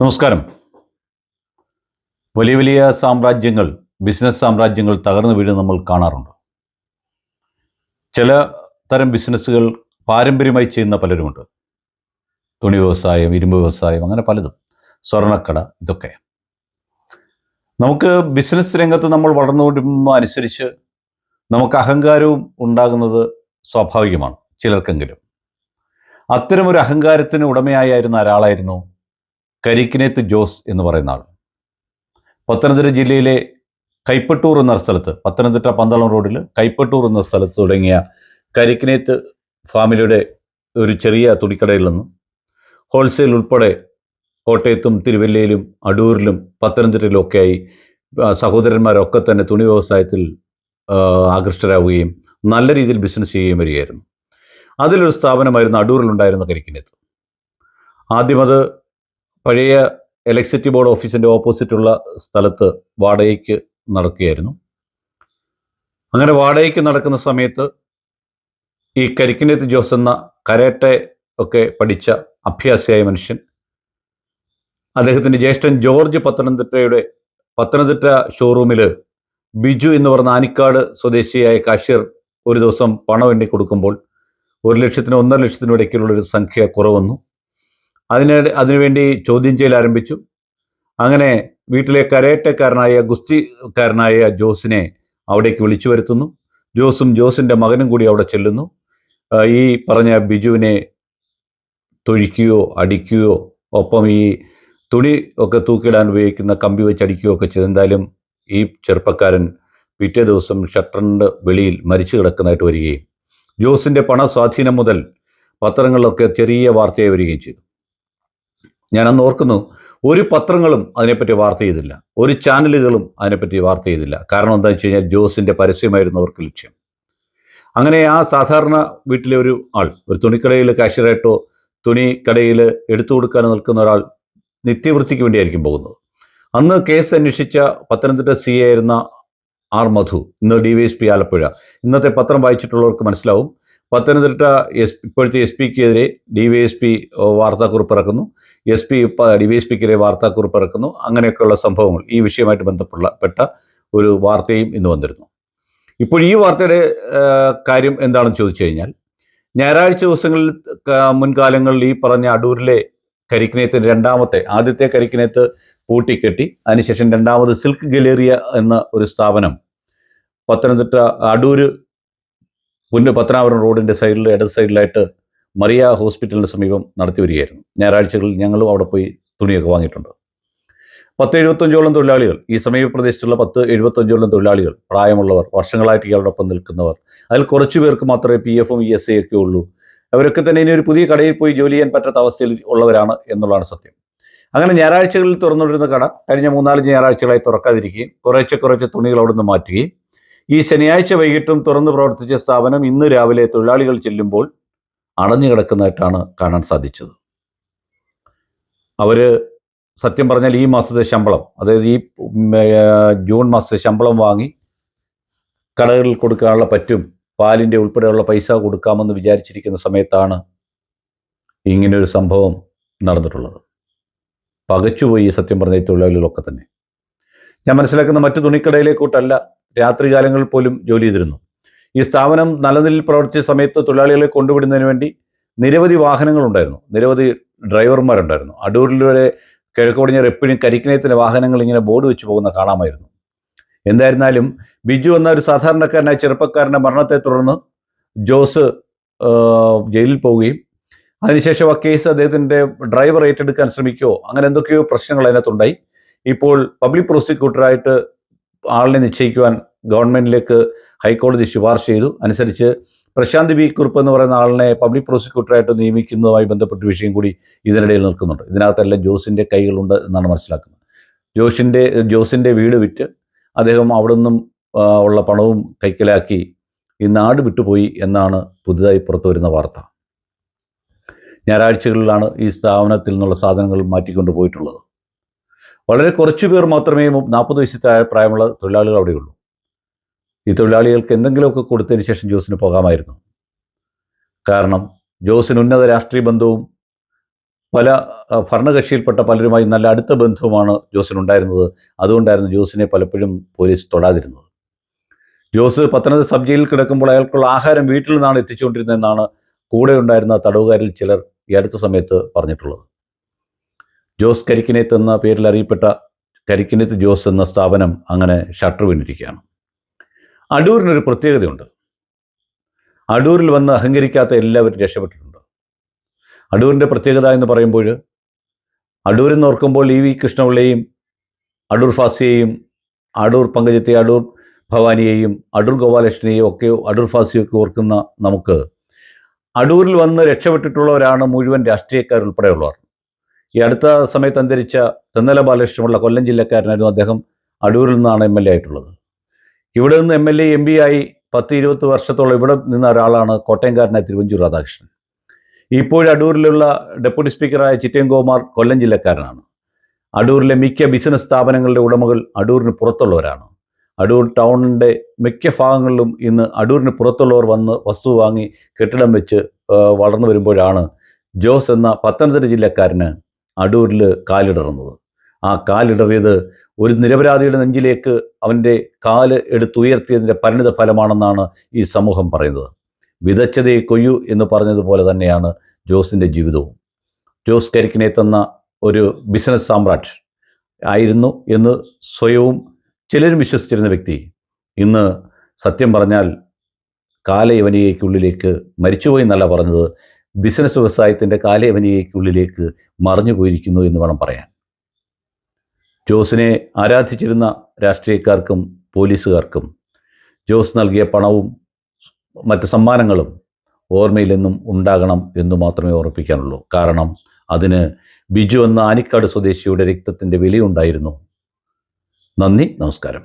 നമസ്കാരം. വലിയ വലിയ സാമ്രാജ്യങ്ങൾ, ബിസിനസ് സാമ്രാജ്യങ്ങൾ തകർന്നു വീഴുന്നത് നമ്മൾ കാണാറുണ്ട്. ചില തരം ബിസിനസ്സുകൾ പാരമ്പര്യമായി ചെയ്യുന്ന പലരുമുണ്ട്. തുണി വ്യവസായം, ഇരുമ്പ് വ്യവസായം, അങ്ങനെ പലതും, സ്വർണ്ണക്കട, ഇതൊക്കെ. നമുക്ക് ബിസിനസ് രംഗത്ത് നമ്മൾ വളർന്നുകൊണ്ടിരുന്ന അനുസരിച്ച് നമുക്ക് അഹങ്കാരവും ഉണ്ടാകുന്നത് സ്വാഭാവികമാണ്, ചിലർക്കെങ്കിലും. അത്തരമൊരു അഹങ്കാരത്തിന് ഉടമയായിരുന്ന ഒരാളായിരുന്നു കരിക്കിനേത്ത് ജോസ് എന്ന് പറയുന്ന ആൾ. പത്തനംതിട്ട ജില്ലയിലെ കൈപ്പട്ടൂർ എന്ന സ്ഥലത്ത്, പത്തനംതിട്ട പന്തളം റോഡിൽ കൈപ്പട്ടൂർ എന്ന സ്ഥലത്ത് തുടങ്ങിയ കരിക്കിനേത്ത് ഫാമിലിയുടെ ഒരു ചെറിയ തുണിക്കടയിൽ നിന്നും ഹോൾസെയിൽ ഉൾപ്പെടെ കോട്ടയത്തും തിരുവല്ലയിലും അടൂരിലും പത്തനംതിട്ടയിലും ഒക്കെയായി സഹോദരന്മാരൊക്കെ തന്നെ തുണി വ്യവസായത്തിൽ ആകൃഷ്ടരാവുകയും നല്ല രീതിയിൽ ബിസിനസ് ചെയ്യുകയും വരികയായിരുന്നു. അതിലൊരു സ്ഥാപനമായിരുന്നു അടൂരിലുണ്ടായിരുന്ന കരിക്കിനേത്ത്. ആദ്യം അത് പഴയ ഇലക്ട്രിസിറ്റി ബോർഡ് ഓഫീസിൻ്റെ ഓപ്പോസിറ്റുള്ള സ്ഥലത്ത് വാടകയ്ക്ക് നടക്കുകയായിരുന്നു. അങ്ങനെ വാടകയ്ക്ക് നടക്കുന്ന സമയത്ത് ഈ കരിക്കിനേത്ത് ജോസ് എന്ന കരാട്ടെ ഒക്കെ പഠിച്ച അഭ്യാസിയായ മനുഷ്യൻ, അദ്ദേഹത്തിൻ്റെ ജ്യേഷ്ഠൻ ജോർജ് പത്തനംതിട്ട ഷോറൂമിൽ ബിജു എന്ന് പറഞ്ഞ ആനിക്കാട് സ്വദേശിയായ കാഷ്യർ ഒരു ദിവസം പണം എണ്ണി കൊടുക്കുമ്പോൾ 1,00,000-നും 1,50,000-നും ഇടയ്ക്കുള്ളൊരു സംഖ്യ കുറവന്നു. അതിനുവേണ്ടി ചോദ്യം ചെയ്യൽ ആരംഭിച്ചു. അങ്ങനെ വീട്ടിലെ കരാട്ടക്കാരനായ ഗുസ്തിക്കാരനായ ജോസിനെ അവിടേക്ക് വിളിച്ചു വരുത്തുന്നു. ജോസും ജോസിൻ്റെ മകനും കൂടി അവിടെ ചെല്ലുന്നു. ഈ പറഞ്ഞ ബിജുവിനെ തൊഴിക്കുകയോ അടിക്കുകയോ ഒപ്പം ഈ തുണി ഒക്കെ തൂക്കിയിടാൻ ഉപയോഗിക്കുന്ന കമ്പി വെച്ച് അടിക്കുകയോ ഒക്കെ ചെയ്ത് എന്തായാലും ഈ ചെറുപ്പക്കാരൻ പിറ്റേ ദിവസം ഷട്ടറിൻ്റെ വെളിയിൽ മരിച്ചു കിടക്കുന്നതായിട്ട് വരികയും ജോസിൻ്റെ പണസ്വാധീനം മുതൽ പത്രങ്ങളിലൊക്കെ ചെറിയ വാർത്തയായി വരികയും ചെയ്തു. ഞാൻ അന്ന് ഓർക്കുന്നു, ഒരു പത്രങ്ങളും അതിനെപ്പറ്റി വാർത്ത ചെയ്തില്ല, ഒരു ചാനലുകളും അതിനെപ്പറ്റി വാർത്ത ചെയ്തില്ല. കാരണം എന്താണെന്ന് വെച്ച് കഴിഞ്ഞാൽ ജോസിൻ്റെ പരസ്യമായിരുന്നു അവർക്ക് ലക്ഷ്യം. അങ്ങനെ ആ സാധാരണ വീട്ടിലെ ഒരു ആൾ, ഒരു തുണിക്കടയിൽ കാഷ്യറായിട്ടോ തുണിക്കടയിൽ എടുത്തു കൊടുക്കാൻ നിൽക്കുന്ന ഒരാൾ നിത്യവൃത്തിക്ക് വേണ്ടിയായിരിക്കും പോകുന്നത്. അന്ന് കേസ് അന്വേഷിച്ച പത്തനംതിട്ട സി എ ആയിരുന്ന ആർ മധു, ഇന്ന് DYSP ആലപ്പുഴ. ഇന്നത്തെ പത്രം വായിച്ചിട്ടുള്ളവർക്ക് മനസ്സിലാവും. പത്തനംതിട്ട ഇപ്പോഴത്തെ SP-ക്കെതിരെ DYSP വാർത്താക്കുറിപ്പ് ഇറക്കുന്നു, SP DYSP-ക്കെതിരെ വാർത്താക്കുറിപ്പ് ഇറക്കുന്നു. അങ്ങനെയൊക്കെയുള്ള സംഭവങ്ങൾ ഈ വിഷയമായിട്ട് ബന്ധപ്പെട്ട ഒരു വാർത്തയും ഇന്ന് വന്നിരുന്നു. ഇപ്പോൾ ഈ വാർത്തയുടെ കാര്യം എന്താണെന്ന് ചോദിച്ചു കഴിഞ്ഞാൽ, ഞായറാഴ്ച ദിവസങ്ങളിൽ മുൻകാലങ്ങളിൽ ഈ പറഞ്ഞ അടൂരിലെ കരിക്കിനേത്തിൻ്റെ ആദ്യത്തെ കരിക്കിനേത്ത് പൂട്ടിക്കെട്ടി അതിനുശേഷം രണ്ടാമത് സിൽക്ക് ഗലേറിയ എന്ന ഒരു സ്ഥാപനം പത്തനംതിട്ട അടൂര് പത്തനാപുരം റോഡിൻ്റെ സൈഡിൽ ഇടത് സൈഡിലായിട്ട് മറിയ ഹോസ്പിറ്റലിന് സമീപം നടത്തി വരികയായിരുന്നു. ഞായറാഴ്ചകളിൽ ഞങ്ങളും അവിടെ പോയി തുണിയൊക്കെ വാങ്ങിയിട്ടുണ്ട്. 10-75ഓളം തൊഴിലാളികൾ, ഈ സമീപ പ്രദേശത്തുള്ള 10-75ഓളം തൊഴിലാളികൾ, പ്രായമുള്ളവർ, വർഷങ്ങളായിട്ട് ഇയാളോടൊപ്പം നിൽക്കുന്നവർ. അതിൽ കുറച്ചു പേർക്ക് മാത്രമേ PF-ഉം ESA ഒക്കെ ഉള്ളൂ. അവരൊക്കെ തന്നെ ഇനി ഒരു പുതിയ കടയിൽ പോയി ജോലി ചെയ്യാൻ പറ്റാത്ത അവസ്ഥയിൽ ഉള്ളവരാണ് എന്നുള്ളതാണ് സത്യം. അങ്ങനെ ഞായറാഴ്ചകളിൽ തുറന്നുകൊണ്ടിരുന്ന കട കഴിഞ്ഞ 3-4 ഞായറാഴ്ചകളായി തുറക്കാതിരിക്കുകയും കുറച്ച് തുണികൾ അവിടെ നിന്ന് മാറ്റുകയും ഈ ശനിയാഴ്ച വൈകിട്ടും തുറന്ന് പ്രവർത്തിച്ച സ്ഥാപനം ഇന്ന് രാവിലെ തൊഴിലാളികൾ ചെല്ലുമ്പോൾ അടഞ്ഞു കിടക്കുന്നതായിട്ടാണ് കാണാൻ സാധിച്ചത്. അവർ സത്യം പറഞ്ഞാൽ ഈ മാസത്തെ ശമ്പളം, അതായത് ഈ ജൂൺ മാസത്തെ ശമ്പളം വാങ്ങി കടകളിൽ കൊടുക്കാനുള്ള പറ്റും പാലിൻ്റെ ഉൾപ്പെടെയുള്ള പൈസ കൊടുക്കാമെന്ന് വിചാരിച്ചിരിക്കുന്ന സമയത്താണ് ഇങ്ങനൊരു സംഭവം നടന്നിട്ടുള്ളത്. പകച്ചുപോയി സത്യം പറഞ്ഞ ഈ തൊഴിലാളികളൊക്കെ തന്നെ. ഞാൻ മനസ്സിലാക്കുന്ന മറ്റു തുണിക്കടയിലേക്കോട്ടല്ല, രാത്രികാലങ്ങളിൽ പോലും ജോലി ചെയ്തിരുന്നു. ഈ സ്ഥാപനം നിലനിൽപ്പിൽ പ്രവർത്തിച്ച സമയത്ത് തൊഴിലാളികളെ കൊണ്ടുവിടുന്നതിന് വേണ്ടി നിരവധി വാഹനങ്ങളുണ്ടായിരുന്നു, നിരവധി ഡ്രൈവർമാരുണ്ടായിരുന്നു. അടൂരിലൂടെ കിഴക്കോടിഞ്ഞാൽ എപ്പോഴും കരിക്കിനേത്തിൻ്റെ വാഹനങ്ങൾ ഇങ്ങനെ ബോർഡ് വെച്ച് പോകുന്ന കാണാമായിരുന്നു. എന്തായിരുന്നാലും ബിജു എന്ന ഒരു സാധാരണക്കാരനായ ചെറുപ്പക്കാരൻ്റെ മരണത്തെ തുടർന്ന് ജോസ് ജയിലിൽ പോവുകയും അതിനുശേഷം ആ കേസ് അദ്ദേഹത്തിൻ്റെ ഡ്രൈവർ ഏറ്റെടുക്കാൻ ശ്രമിക്കുകയോ അങ്ങനെ എന്തൊക്കെയോ പ്രശ്നങ്ങൾ അതിനകത്തുണ്ടായി. ഇപ്പോൾ പബ്ലിക് പ്രോസിക്യൂട്ടറായിട്ട് ആളിനെ നിശ്ചയിക്കുവാൻ ഗവൺമെൻറ്റിലേക്ക് ഹൈക്കോടതി ശുപാർശ ചെയ്തു. അനുസരിച്ച് പ്രശാന്ത് വി കുറുപ്പ് എന്ന് പറയുന്ന ആളിനെ പബ്ലിക് പ്രോസിക്യൂട്ടറായിട്ട് നിയമിക്കുന്നതുമായി ബന്ധപ്പെട്ട വിഷയം കൂടി ഇതിനിടയിൽ നിൽക്കുന്നുണ്ട്. ഇതിനകത്തെല്ലാം ജോസിൻ്റെ കൈകളുണ്ട് എന്നാണ് മനസ്സിലാക്കുന്നത്. ജോസിൻ്റെ വീട് വിറ്റ് അദ്ദേഹം അവിടെ നിന്നും ഉള്ള പണവും കൈക്കലാക്കി ഈ നാട് വിട്ടുപോയി എന്നാണ് പുതുതായി പുറത്തു വരുന്ന വാർത്ത. ഞായറാഴ്ചകളിലാണ് ഈ സ്ഥാപനത്തിൽ നിന്നുള്ള സാധനങ്ങൾ മാറ്റിക്കൊണ്ട് പോയിട്ടുള്ളത്. വളരെ കുറച്ചു പേർ മാത്രമേ 40 വയസ്സിൽ താഴെ പ്രായമുള്ള തൊഴിലാളികൾ അവിടെയുള്ളൂ. ഈ തൊഴിലാളികൾക്ക് എന്തെങ്കിലുമൊക്കെ കൊടുത്തതിന് ശേഷം ജോസിന് പോകാമായിരുന്നു. കാരണം ജോസിന് ഉന്നത രാഷ്ട്രീയ ബന്ധവും പല ഭരണകക്ഷിയിൽപ്പെട്ട പലരുമായി നല്ല അടുത്ത ബന്ധവുമാണ് ജോസിനുണ്ടായിരുന്നത്. അതുകൊണ്ടായിരുന്നു ജോസിനെ പലപ്പോഴും പോലീസ് തൊടാതിരുന്നത്. ജോസ് പത്തനംതിട്ട സബ് ജയിലിൽ കിടക്കുമ്പോൾ അയാൾക്കുള്ള ആഹാരം വീട്ടിൽ നിന്നാണ് എത്തിച്ചുകൊണ്ടിരുന്നതെന്നാണ് കൂടെ ഉണ്ടായിരുന്ന തടവുകാരിൽ ചിലർ ഈ അടുത്ത സമയത്ത് പറഞ്ഞിട്ടുള്ളത്. ജോസ് കരിക്കിനേത്ത് എന്ന പേരിൽ അറിയപ്പെട്ട കരിക്കിനേത്ത് ജോസ് എന്ന സ്ഥാപനം അങ്ങനെ ഷട്ടർ വീണിരിക്കുകയാണ്. അടൂരിനൊരു പ്രത്യേകതയുണ്ട്. അടൂരിൽ വന്ന് അഹങ്കരിക്കാത്ത എല്ലാവരും രക്ഷപ്പെട്ടിട്ടുണ്ട്. അടൂരിൻ്റെ പ്രത്യേകത എന്ന് പറയുമ്പോൾ, അടൂരിൽ നിന്ന് ഓർക്കുമ്പോൾ ഇ വി കൃഷ്ണപിള്ളയെയും അടൂർ ഫാസിയെയും അടൂർ പങ്കജത്തെ അടൂർ ഭവാനിയെയും അടൂർ ഗോപാലകൃഷ്ണനെയും ഒക്കെ അടൂർ ഫാസിയൊക്കെ ഓർക്കുന്ന നമുക്ക് അടൂരിൽ വന്ന് രക്ഷപ്പെട്ടിട്ടുള്ളവരാണ് മുഴുവൻ രാഷ്ട്രീയക്കാരുൾപ്പെടെയുള്ളവർ. ഈ അടുത്ത സമയത്ത് അന്തരിച്ച തെന്നല ബാലകൃഷ്ണപിള്ള കൊല്ലം ജില്ലക്കാരനായിരുന്നു. അദ്ദേഹം അടൂരിൽ നിന്നാണ് MLA ആയിട്ടുള്ളത്. ഇവിടെ നിന്ന് MLA MP ആയി 10-20 വർഷത്തോളം ഇവിടെ നിന്ന ഒരാളാണ് കോട്ടയംകാരനായ തിരുവഞ്ചൂർ രാധാകൃഷ്ണൻ. ഇപ്പോഴും അടൂരിലുള്ള ഡെപ്യൂട്ടി സ്പീക്കറായ ചിറ്റയൻകുമാർ കൊല്ലം ജില്ലക്കാരനാണ്. അടൂരിലെ മിക്ക ബിസിനസ് സ്ഥാപനങ്ങളുടെ ഉടമകൾ അടൂരിന് പുറത്തുള്ളവരാണ്. അടൂർ ടൗണിൻ്റെ മിക്ക ഭാഗങ്ങളിലും ഇന്ന് അടൂരിന് പുറത്തുള്ളവർ വന്ന് വസ്തു വാങ്ങി കെട്ടിടം വെച്ച് വളർന്നു വരുമ്പോഴാണ് ജോസ് എന്ന പത്തനംതിട്ട ജില്ലക്കാരന് അടൂരിൽ കാലിടറുന്നത്. ആ കാലിടറിയത് ഒരു നിരപരാധിയുടെ നെഞ്ചിലേക്ക് അവൻ്റെ കാല് എടുത്തുയർത്തിയതിൻ്റെ പരിണിത ഫലമാണെന്നാണ് ഈ സമൂഹം പറയുന്നത്. വിതച്ചതേ കൊയ്യു എന്ന് പറഞ്ഞതുപോലെ തന്നെയാണ് ജോസിൻ്റെ ജീവിതവും. ജോസ് കരിക്കിനേത്ത് എന്ന ഒരു ബിസിനസ് സാമ്രാട്ട് ആയിരുന്നു എന്ന് സ്വയവും ചിലരും വിശ്വസിച്ചിരുന്ന വ്യക്തി ഇന്ന് സത്യം പറഞ്ഞാൽ കാലയവനികയ്ക്കുള്ളിലേക്ക് മരിച്ചുപോയി എന്നല്ല പറഞ്ഞത്, ബിസിനസ് വ്യവസായത്തിൻ്റെ കാലയവനികയ്ക്കുള്ളിലേക്ക് മറിഞ്ഞു പോയിരിക്കുന്നു എന്ന് വേണം പറയാൻ. ജോസിനെ ആരാധിച്ചിരുന്ന രാഷ്ട്രീയക്കാർക്കും പോലീസുകാർക്കും ജോസ് നൽകിയ പണവും മറ്റ് സമ്മാനങ്ങളും ഓർമ്മയിലെന്നും ഉണ്ടാകണം എന്ന് മാത്രമേ ഓർമ്മിപ്പിക്കാനുള്ളൂ. കാരണം അതിന് ബിജു എന്ന ആനിക്കാട് സ്വദേശിയുടെ രക്തത്തിൻ്റെ വിലയുണ്ടായിരുന്നു. നന്ദി, നമസ്കാരം.